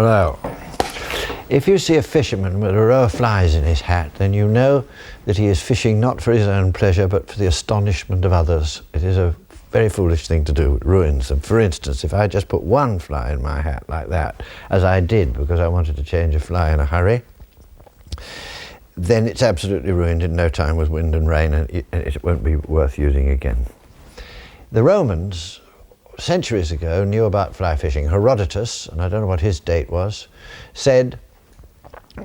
Hello. If you see a fisherman with a row of flies in his hat, then you know that he is fishing not for his own pleasure, but for the astonishment of others. It is a very foolish thing to do. It ruins them. For instance, if I just put one fly in my hat like that, as I did because I wanted to change a fly in a hurry, then it's absolutely ruined in no time with wind and rain, and it won't be worth using again. The Romans, centuries ago, knew about fly fishing. Herodotus, and I don't know what his date was, said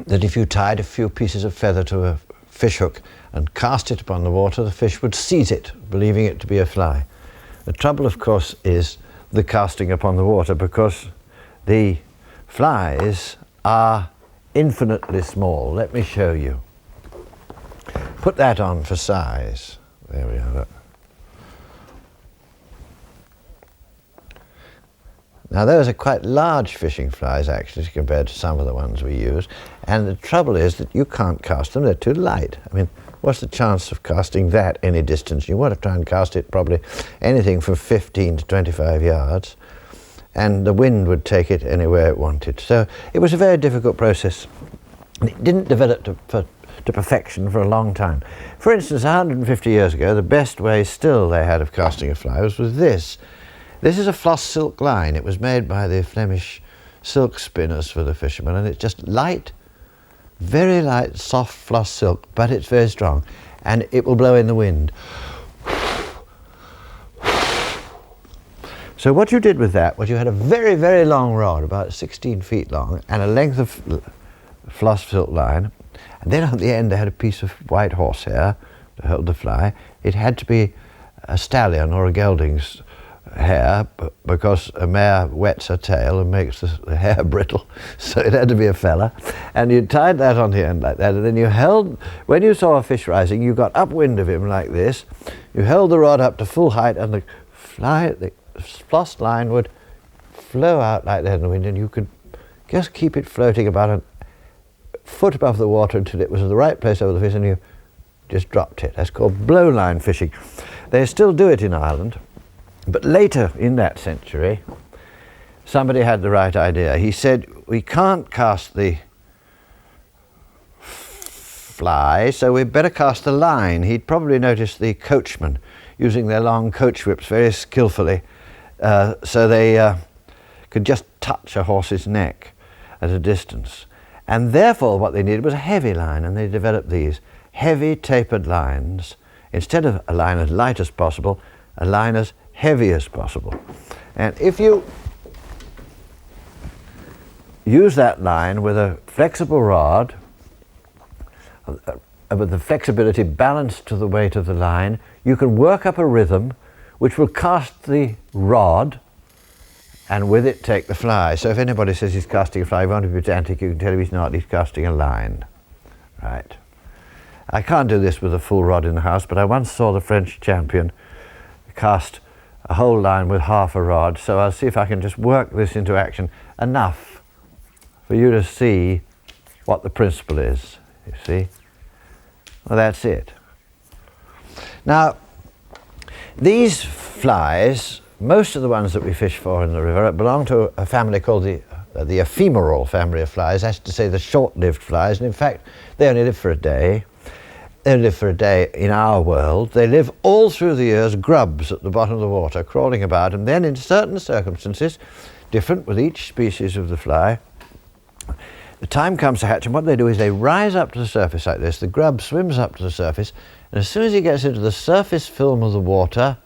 that if you tied a few pieces of feather to a fish hook and cast it upon the water, the fish would seize it, believing it to be a fly. The trouble, of course, is the casting upon the water, because the flies are infinitely small. Let me show you. Put that on for size. There we are. Look. Now those are quite large fishing flies actually compared to some of the ones we use, and the trouble is that you can't cast them, they're too light. I mean, what's the chance of casting that any distance? You want to try and cast it probably anything from 15 to 25 yards, and the wind would take it anywhere it wanted. So it was a very difficult process, and it didn't develop to perfection for a long time. For instance, 150 years ago, the best way still they had of casting a fly was with this. This is a floss silk line. It was made by the Flemish silk spinners for the fishermen, and it's just light, very light, soft floss silk, but it's very strong, and it will blow in the wind. So what you did with that was you had a very, very long rod, about 16 feet long, and a length of floss silk line, and then at the end they had a piece of white horsehair to hold the fly. It had to be a stallion or a gelding's hair, because a mare wets her tail and makes the hair brittle, so it had to be a fella, and you tied that on the end like that, and then you held, when you saw a fish rising, you got upwind of him like this, you held the rod up to full height, and the floss line would flow out like that in the wind, and you could just keep it floating about a foot above the water until it was in the right place over the fish, and you just dropped it. That's called blowline fishing. They still do it in Ireland. But later in that century, somebody had the right idea. He said, we can't cast the fly, so we'd better cast the line. He'd probably noticed the coachmen using their long coach whips very skillfully, so they could just touch a horse's neck at a distance. And therefore what they needed was a heavy line, and they developed these heavy tapered lines. Instead of a line as light as possible, a line as heavy as possible. And if you use that line with a flexible rod, with the flexibility balanced to the weight of the line, you can work up a rhythm which will cast the rod and with it take the fly. So if anybody says he's casting a fly, you won't be pedantic, you can tell him he's not, he's casting a line. Right. I can't do this with a full rod in the house, but I once saw the French champion cast a whole line with half a rod, so I'll see if I can just work this into action enough for you to see what the principle is, you see. Well, that's it. Now, these flies, most of the ones that we fish for in the river, belong to a family called the ephemeral family of flies, that's to say the short-lived flies, and in fact they only live for a day. They live for a day in our world. They live all through the year as grubs at the bottom of the water, crawling about, and then in certain circumstances, different with each species of the fly, the time comes to hatch, and what they do is they rise up to the surface like this. The grub swims up to the surface, and as soon as he gets into the surface film of the water,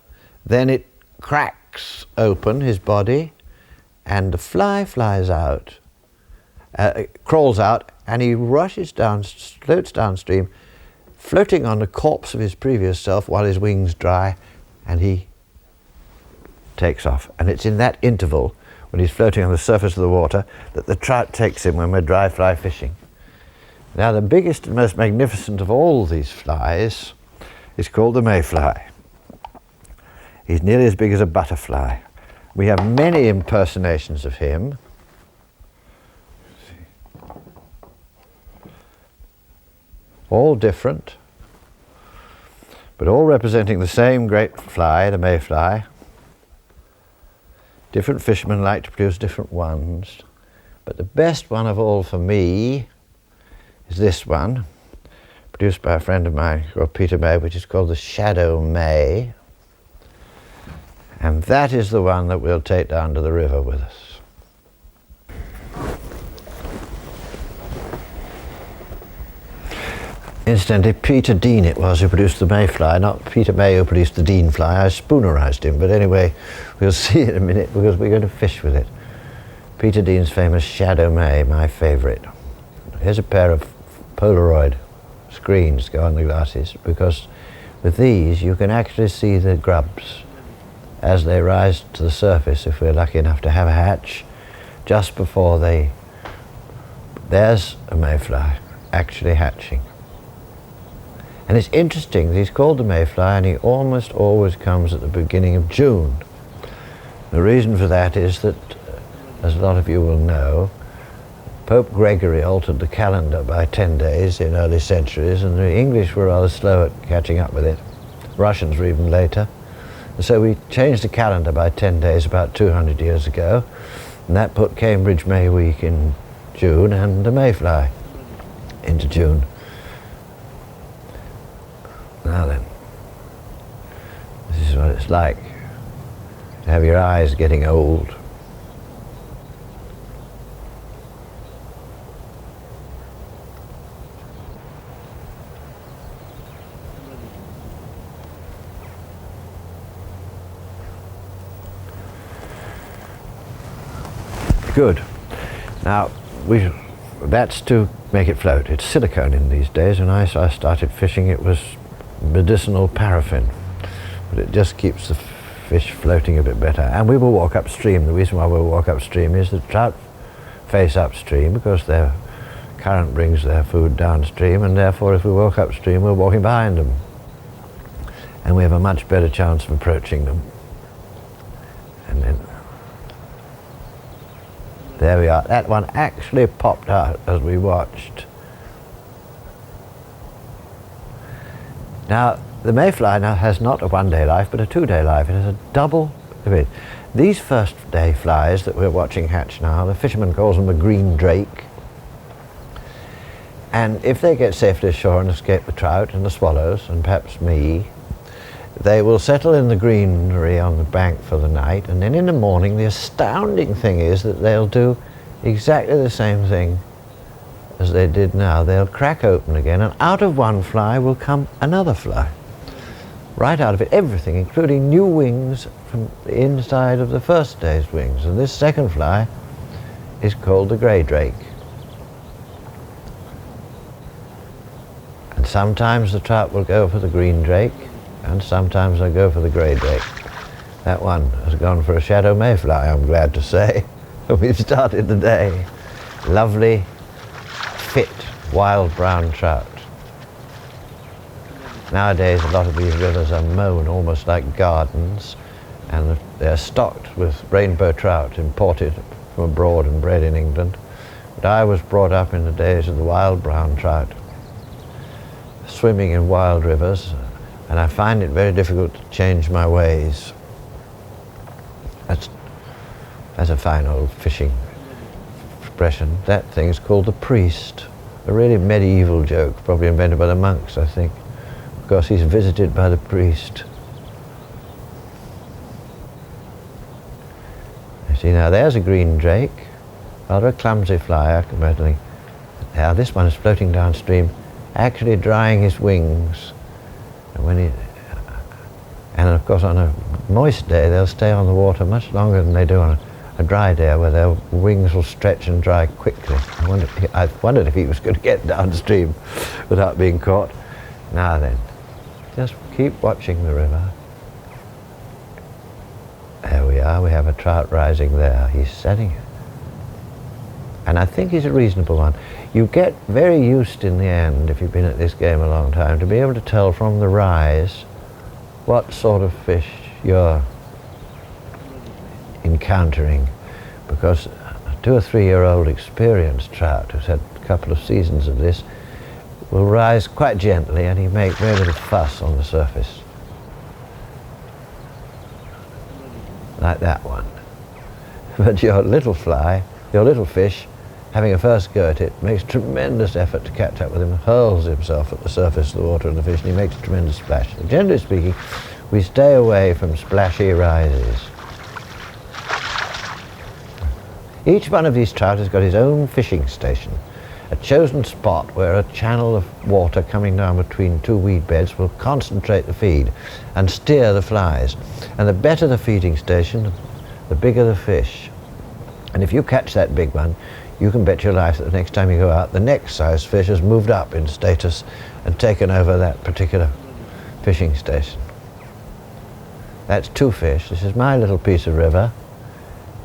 then it cracks open his body, and the fly flies out, crawls out, and he rushes down, floats downstream, floating on the corpse of his previous self while his wings dry, and he takes off. And it's in that interval, when he's floating on the surface of the water, that the trout takes him when we're dry fly fishing. Now the biggest and most magnificent of all these flies is called the mayfly. He's nearly as big as a butterfly. We have many impersonations of him. All different, but all representing the same great fly, the mayfly. Different fishermen like to produce different ones, But the best one of all for me is this one, produced by a friend of mine called Peter May, which is called the Shadow May. And that is the one that we'll take down to the river with us. Incidentally, Peter Dean it was who produced the mayfly, not Peter May who produced the Dean fly. I spoonerised him, but anyway, we'll see in a minute because we're going to fish with it. Peter Dean's famous Shadow May, my favourite. Here's a pair of Polaroid screens to go on the glasses, because with these you can actually see the grubs as they rise to the surface, if we're lucky enough to have a hatch, just before there's a mayfly actually hatching. And it's interesting, he's called the mayfly and he almost always comes at the beginning of June. The reason for that is that, as a lot of you will know, Pope Gregory altered the calendar by 10 days in early centuries, and the English were rather slow at catching up with it. Russians were even later. And so we changed the calendar by 10 days about 200 years ago, and that put Cambridge May Week in June and the mayfly into June. Now then, this is what it's like to have your eyes getting old. Good. Now, that's to make it float. It's silicone in these days. When I started fishing, it was medicinal paraffin, but it just keeps the fish floating a bit better. And we will walk upstream. The reason why we'll walk upstream is that trout face upstream because their current brings their food downstream, and therefore if we walk upstream we're walking behind them and we have a much better chance of approaching them. And then there we are. That one actually popped out as we watched. Now, the mayfly now has not a one-day life, but a two-day life. It has a double limit. These first-day flies that we're watching hatch now, the fisherman calls them a green drake. And if they get safely ashore and escape the trout and the swallows, and perhaps me, they will settle in the greenery on the bank for the night, and then in the morning, the astounding thing is that they'll do exactly the same thing as they did now. They'll crack open again, and out of one fly will come another fly. Right out of it, everything, including new wings from the inside of the first day's wings. And this second fly is called the grey drake. And sometimes the trout will go for the green drake, and sometimes they'll go for the grey drake. That one has gone for a shadow mayfly, I'm glad to say. We've started the day. Lovely, fit, wild brown trout. Nowadays a lot of these rivers are mown almost like gardens, and they're stocked with rainbow trout imported from abroad and bred in England. But I was brought up in the days of the wild brown trout, swimming in wild rivers, and I find it very difficult to change my ways. That's a fine old fishing expression. That thing's called the priest. A really medieval joke, probably invented by the monks, I think. Of course, he's visited by the priest. You see, now there's a green drake. Rather a clumsy fly, admittedly. Now this one is floating downstream, actually drying his wings. And of course, on a moist day, they'll stay on the water much longer than they do on a dry day, where their wings will stretch and dry quickly. I wondered if he was going to get downstream without being caught. Now then, just keep watching the river. There we are, we have a trout rising there. He's setting it. And I think he's a reasonable one. You get very used in the end, if you've been at this game a long time, to be able to tell from the rise what sort of fish you're encountering, because a 2 or 3 year old experienced trout who's had a couple of seasons of this will rise quite gently, and he make very little fuss on the surface, like that one. But your little fly, your little fish, having a first go at it, makes tremendous effort to catch up with him, hurls himself at the surface of the water and the fish, and he makes a tremendous splash. And generally speaking, we stay away from splashy rises. Each one of these trout has got his own fishing station, a chosen spot where a channel of water coming down between two weed beds will concentrate the feed and steer the flies. And the better the feeding station, the bigger the fish. And if you catch that big one, you can bet your life that the next time you go out, the next size fish has moved up in status and taken over that particular fishing station. That's two fish. This is my little piece of river,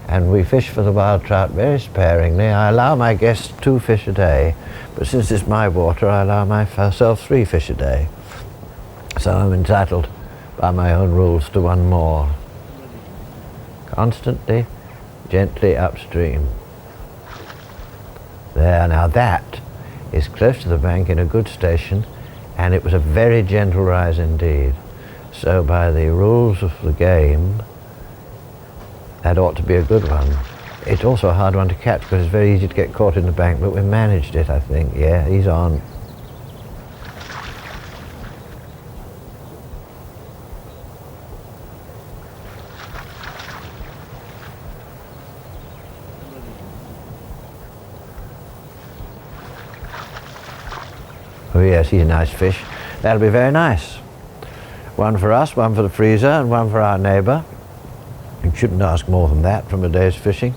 and we fish for the wild trout very sparingly. I allow my guests 2 fish a day, but since it's my water, I allow myself 3 fish a day. So I'm entitled by my own rules to 1 more. Constantly, gently upstream. There, now that is close to the bank in a good station, and it was a very gentle rise indeed. So by the rules of the game, that ought to be a good one. It's also a hard one to catch because it's very easy to get caught in the bank, but we managed it, I think. Yeah, he's on. Oh yes, he's a nice fish. That'll be very nice. 1 for us, 1 for the freezer, and 1 for our neighbour. You shouldn't ask more than that from a day's fishing.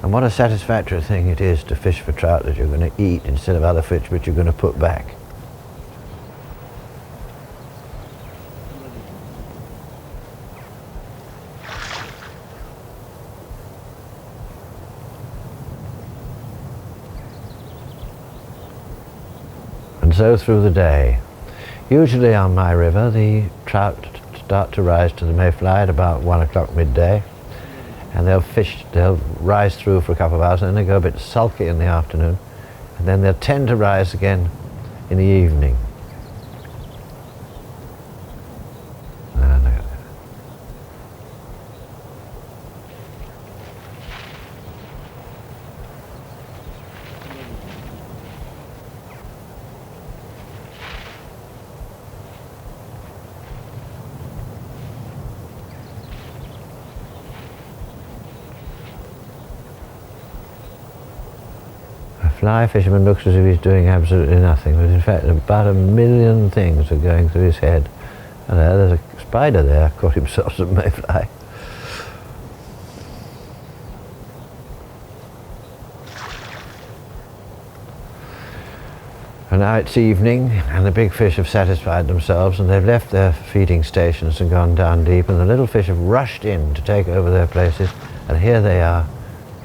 And what a satisfactory thing it is to fish for trout that you're going to eat instead of other fish which you're going to put back. And so through the day. Usually on my river the trout start to rise to the mayfly at about 1 o'clock midday, and they'll rise through for a couple of hours, and then they go a bit sulky in the afternoon, and then they'll tend to rise again in the evening. Fly fisherman looks as if he's doing absolutely nothing, but in fact about 1,000,000 things are going through his head. And there's a spider there, caught himself some mayfly. And now it's evening, and the big fish have satisfied themselves, and they've left their feeding stations and gone down deep, and the little fish have rushed in to take over their places, and here they are,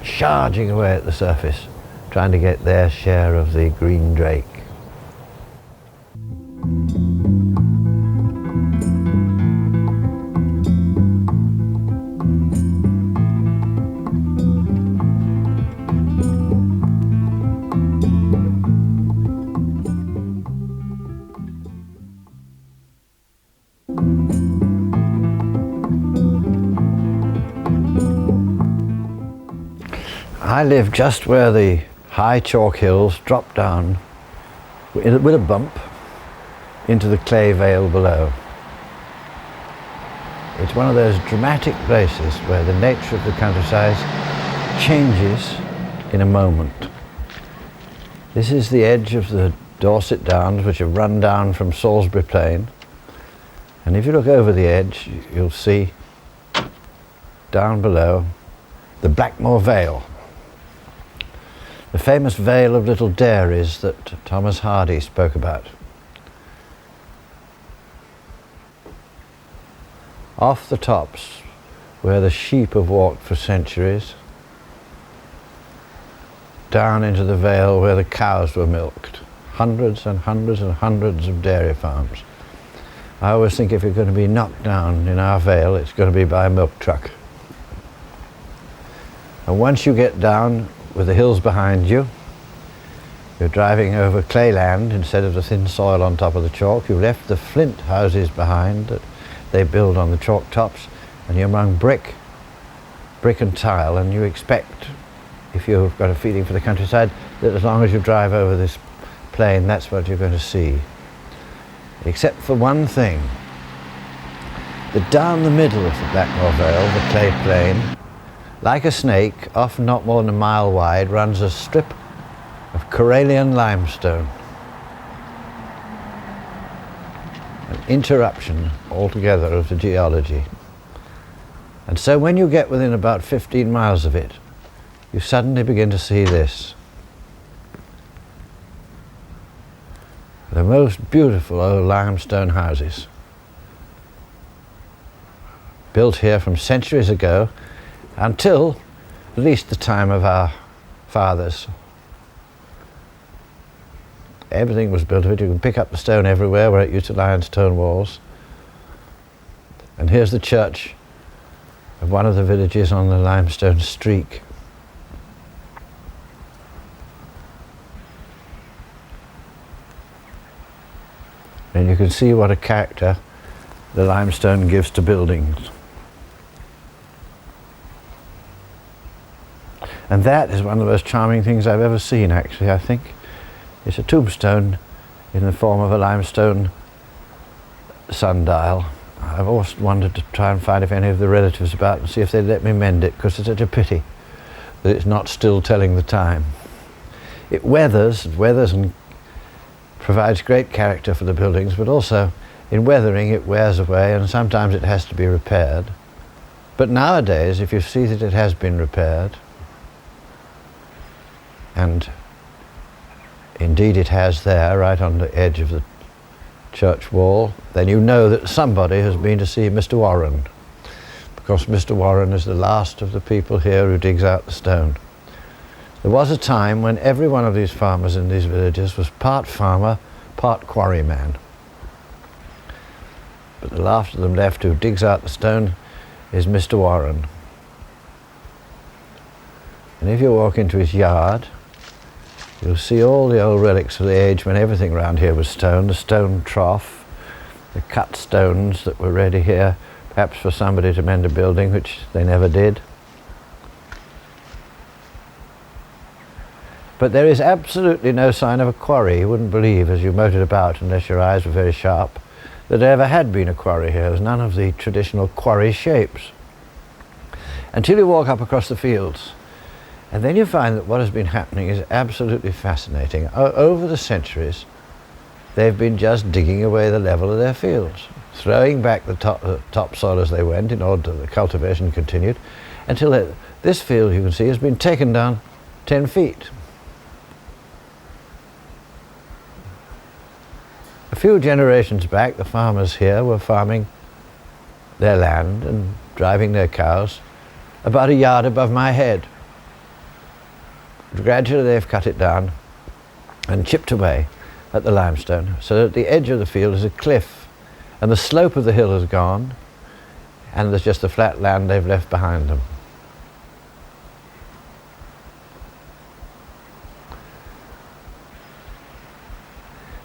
charging away at the surface, trying to get their share of the green drake. I live just where the high chalk hills drop down with a bump into the clay vale below. It's one of those dramatic places where the nature of the countryside changes in a moment. This is the edge of the Dorset Downs, which have run down from Salisbury Plain, and if you look over the edge you'll see down below the Blackmore Vale, the famous Vale of Little Dairies that Thomas Hardy spoke about. Off the tops, where the sheep have walked for centuries, down into the vale where the cows were milked. Hundreds and hundreds and hundreds of dairy farms. I always think if you're going to be knocked down in our vale, it's going to be by a milk truck. And once you get down with the hills behind you, you're driving over clay land instead of the thin soil on top of the chalk. You've left the flint houses behind that they build on the chalk tops, and you're among brick and tile, and you expect if you've got a feeling for the countryside, that as long as you drive over this plain, that's what you're going to see. Except for one thing, that down the middle of the Blackmore Vale, the clay plain, like a snake, often not more than a mile wide, runs a strip of Corallian limestone. An interruption altogether of the geology. And so when you get within about 15 miles of it, you suddenly begin to see this. The most beautiful old limestone houses. Built here from centuries ago until at least the time of our fathers. Everything was built of it. You can pick up the stone everywhere where it used to lie on stone walls. And here's the church of one of the villages on the limestone streak. And you can see what a character the limestone gives to buildings. And that is one of the most charming things I've ever seen, actually, I think. It's a tombstone in the form of a limestone sundial. I've always wanted to try and find if any of the relatives about and see if they'd let me mend it, because it's such a pity that it's not still telling the time. It weathers and provides great character for the buildings, but also in weathering it wears away and sometimes it has to be repaired. But nowadays, if you see that it has been repaired, and indeed it has there, right on the edge of the church wall, then you know that somebody has been to see Mr. Warren, because Mr. Warren is the last of the people here who digs out the stone. There was a time when every one of these farmers in these villages was part farmer, part quarryman. But the last of them left who digs out the stone is Mr. Warren. And if you walk into his yard, you'll see all the old relics of the age when everything around here was stone, the stone trough, the cut stones that were ready here, perhaps for somebody to mend a building, which they never did. But there is absolutely no sign of a quarry. You wouldn't believe, as you motored about, unless your eyes were very sharp, that there ever had been a quarry here. There's none of the traditional quarry shapes. Until you walk up across the fields. And then you find that what has been happening is absolutely fascinating. Over the centuries, they've been just digging away the level of their fields, throwing back the topsoil as they went in order that the cultivation continued, until this field, you can see, has been taken down 10 feet. A few generations back, the farmers here were farming their land and driving their cows about a yard above my head. Gradually they've cut it down and chipped away at the limestone, so that at the edge of the field is a cliff, and the slope of the hill has gone, and there's just the flat land they've left behind them.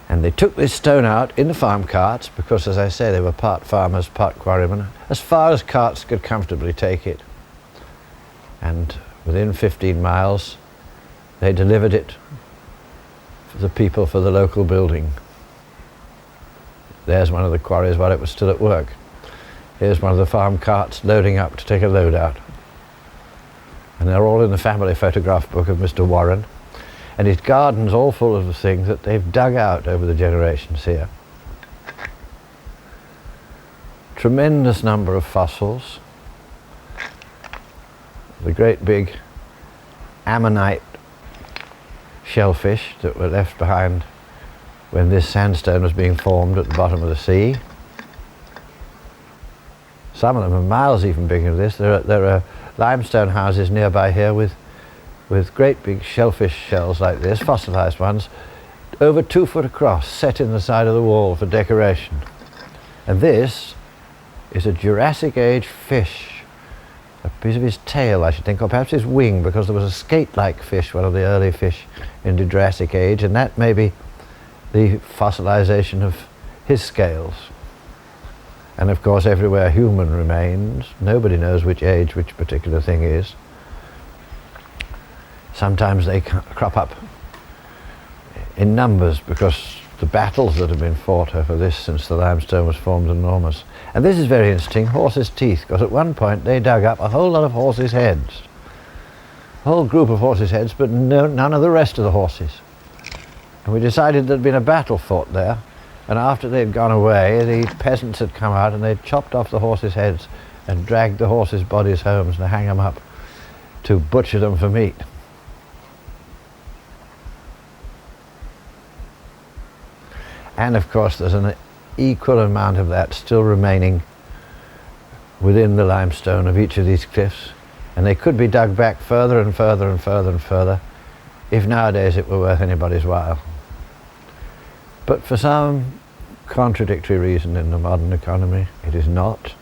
And they took this stone out in the farm carts, because, as I say, they were part farmers, part quarrymen, as far as carts could comfortably take it. And within 15 miles, they delivered it for the people for the local building. There's one of the quarries while it was still at work. Here's one of the farm carts loading up to take a load out. And they're all in the family photograph book of Mr. Warren. And his garden's all full of the things that they've dug out over the generations here. Tremendous number of fossils. The great big ammonite shellfish that were left behind when this sandstone was being formed at the bottom of the sea. Some of them are miles even bigger than this. There are limestone houses nearby here with great big shellfish shells like this, fossilized ones, over 2 foot across, set in the side of the wall for decoration. And this is a Jurassic age fish. A piece of his tail, I should think, or perhaps his wing, because there was a skate-like fish, one of the early fish in the Jurassic age, and that may be the fossilization of his scales. And of course, everywhere human remains, nobody knows which age which particular thing is. Sometimes they crop up in numbers because the battles that have been fought over this since the limestone was formed are enormous. And this is very interesting, horses' teeth, because at one point they dug up a whole lot of horses' heads. A whole group of horses' heads, but none of the rest of the horses. And we decided there'd been a battle fought there, and after they'd gone away, the peasants had come out and they'd chopped off the horses' heads and dragged the horses' bodies home to hang them up to butcher them for meat. And of course there's an equal amount of that still remaining within the limestone of each of these cliffs, and they could be dug back further and further and further and further if nowadays it were worth anybody's while. But for some contradictory reason in the modern economy, it is not,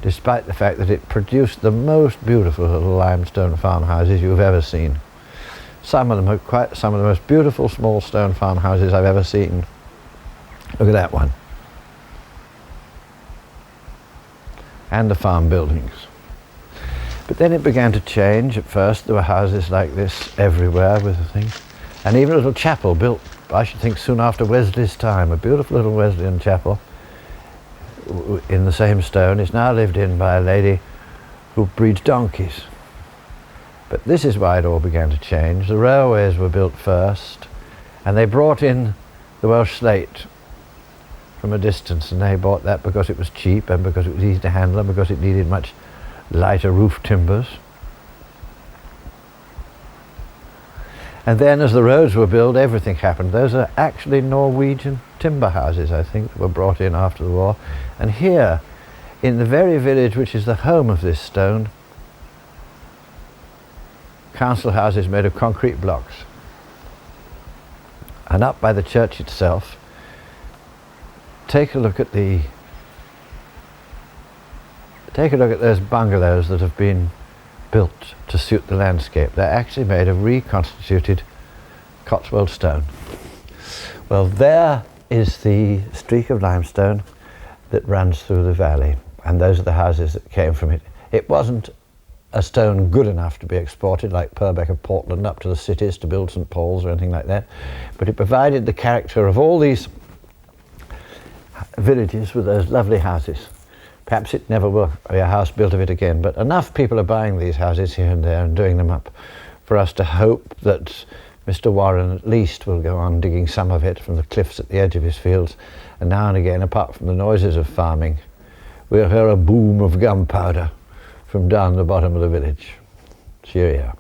despite the fact that it produced the most beautiful little limestone farmhouses you've ever seen. Some of them are some of the most beautiful small stone farmhouses I've ever seen. Look at that one. And the farm buildings. But then it began to change. At first there were houses like this everywhere with the thing. And even a little chapel built, I should think, soon after Wesley's time. A beautiful little Wesleyan chapel in the same stone is now lived in by a lady who breeds donkeys. But this is why it all began to change. The railways were built first, and they brought in the Welsh slate from a distance, and they bought that because it was cheap and because it was easy to handle and because it needed much lighter roof timbers. And then as the roads were built, everything happened. Those are actually Norwegian timber houses, I think, that were brought in after the war. And here, in the very village which is the home of this stone, council houses made of concrete blocks. And up by the church itself, take a look at those bungalows that have been built to suit the landscape. They're actually made of reconstituted Cotswold stone. Well, there is the streak of limestone that runs through the valley, and those are the houses that came from it. It wasn't a stone good enough to be exported like Purbeck of Portland up to the cities to build St. Paul's or anything like that, but it provided the character of all these villages with those lovely houses. Perhaps it never will be a house built of it again, but enough people are buying these houses here and there and doing them up for us to hope that Mr. Warren at least will go on digging some of it from the cliffs at the edge of his fields, and now and again, apart from the noises of farming, we'll hear a boom of gunpowder from down the bottom of the village. Cheerio.